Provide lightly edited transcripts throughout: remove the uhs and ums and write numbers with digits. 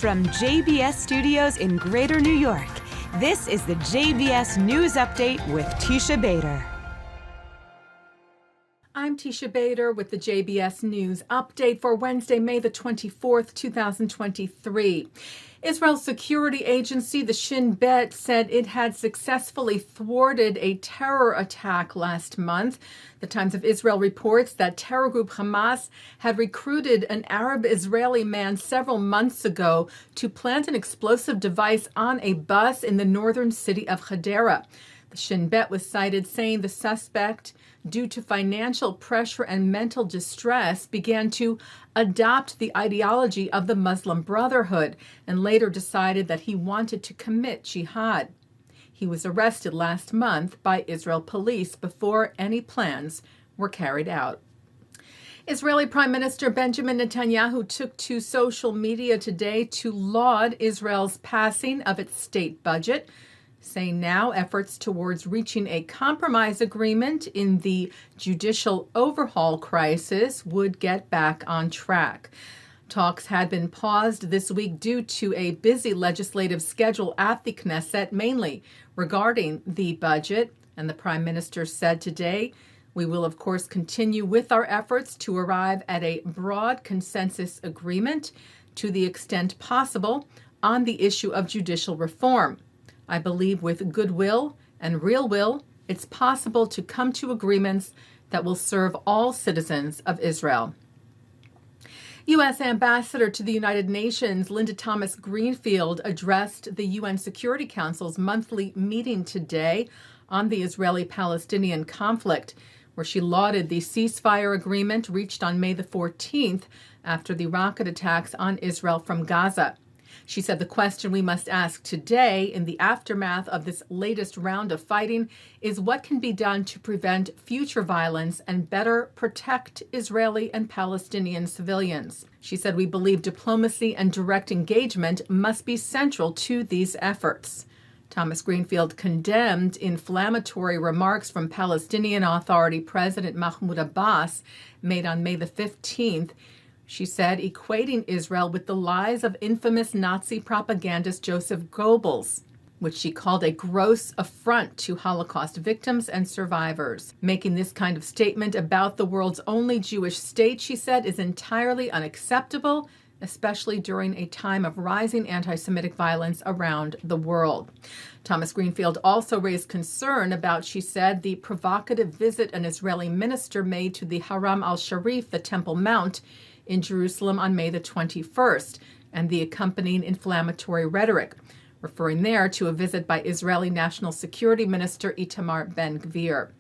From JBS Studios in Greater New York, this is the JBS News Update with Teisha Bader. I'm Teisha Bader with the JBS News Update for Wednesday, May the 24th, 2023. Israel's security agency, the Shin Bet, said it had successfully thwarted a terror attack last month. The Times of Israel reports that terror group Hamas had recruited an Arab-Israeli man several months ago to plant an explosive device on a bus in the northern city of Hadera. The Shin Bet was cited saying the suspect, due to financial pressure and mental distress, began to adopt the ideology of the Muslim Brotherhood and later decided that he wanted to commit jihad. He was arrested last month by Israel police before any plans were carried out. Israeli Prime Minister Benjamin Netanyahu took to social media today to laud Israel's passing of its state budget, saying now efforts towards reaching a compromise agreement in the judicial overhaul crisis would get back on track. Talks had been paused this week due to a busy legislative schedule at the Knesset, mainly regarding the budget. And the Prime Minister said today, "We will, of course, continue with our efforts to arrive at a broad consensus agreement to the extent possible on the issue of judicial reform. I believe with goodwill and real will, it's possible to come to agreements that will serve all citizens of Israel." U.S. Ambassador to the United Nations Linda Thomas-Greenfield addressed the UN Security Council's monthly meeting today on the Israeli-Palestinian conflict, where she lauded the ceasefire agreement reached on May the 14th after the rocket attacks on Israel from Gaza. She said the question we must ask today in the aftermath of this latest round of fighting is what can be done to prevent future violence and better protect Israeli and Palestinian civilians. She said we believe diplomacy and direct engagement must be central to these efforts. Thomas-Greenfield condemned inflammatory remarks from Palestinian Authority President Mahmoud Abbas made on May the 15th. She said, equating Israel with the lies of infamous Nazi propagandist Joseph Goebbels, which she called a gross affront to Holocaust victims and survivors. Making this kind of statement about the world's only Jewish state, she said, is entirely unacceptable, especially during a time of rising anti-Semitic violence around the world. Thomas-Greenfield also raised concern about, she said, the provocative visit an Israeli minister made to the Haram al-Sharif, the Temple Mount, in Jerusalem on May the 21st, and the accompanying inflammatory rhetoric, referring there to a visit by Israeli National Security Minister Itamar Ben-Gvir.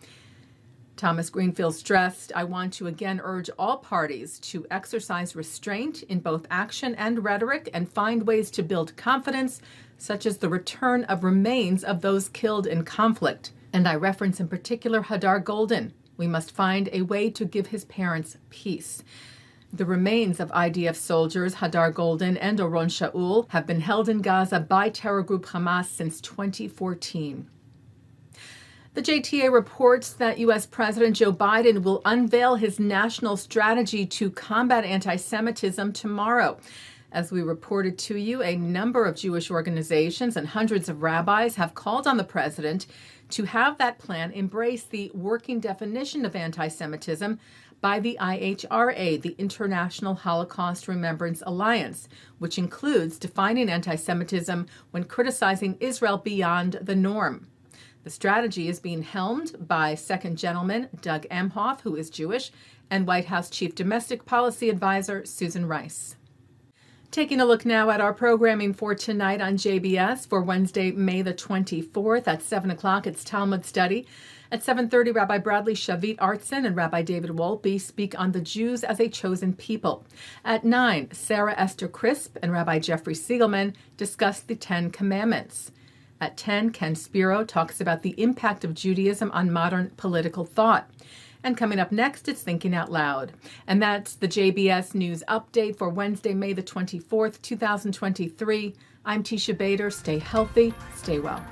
Thomas-Greenfield stressed, "I want to again urge all parties to exercise restraint in both action and rhetoric and find ways to build confidence, such as the return of remains of those killed in conflict." And I reference in particular Hadar Golden. We must find a way to give his parents peace. The remains of IDF soldiers Hadar Golden and Oron Shaul have been held in Gaza by terror group Hamas since 2014. The JTA reports that U.S. President Joe Biden will unveil his national strategy to combat anti-Semitism tomorrow. As we reported to you, a number of Jewish organizations and hundreds of rabbis have called on the president to have that plan embrace the working definition of anti-Semitism by the IHRA, the International Holocaust Remembrance Alliance, which includes defining anti-Semitism when criticizing Israel beyond the norm. The strategy is being helmed by Second Gentleman Doug Emhoff, who is Jewish, and White House Chief Domestic Policy Advisor Susan Rice. Taking a look now at our programming for tonight on JBS for Wednesday, May the 24th. At 7 o'clock, it's Talmud Study. At 7:30, Rabbi Bradley Shavit, Artson, and Rabbi David Wolpe speak on the Jews as a chosen people. At 9, Sara, Esther, Crispe, and Rabbi Jeffrey Segelman discuss the Ten Commandments. At 10, Ken Spiro talks about the impact of Judaism on modern political thought. And coming up next, it's Thinking Out Loud. And that's the JBS News Update for Wednesday, May the 24th, 2023. I'm Teisha Bader. Stay healthy, stay well.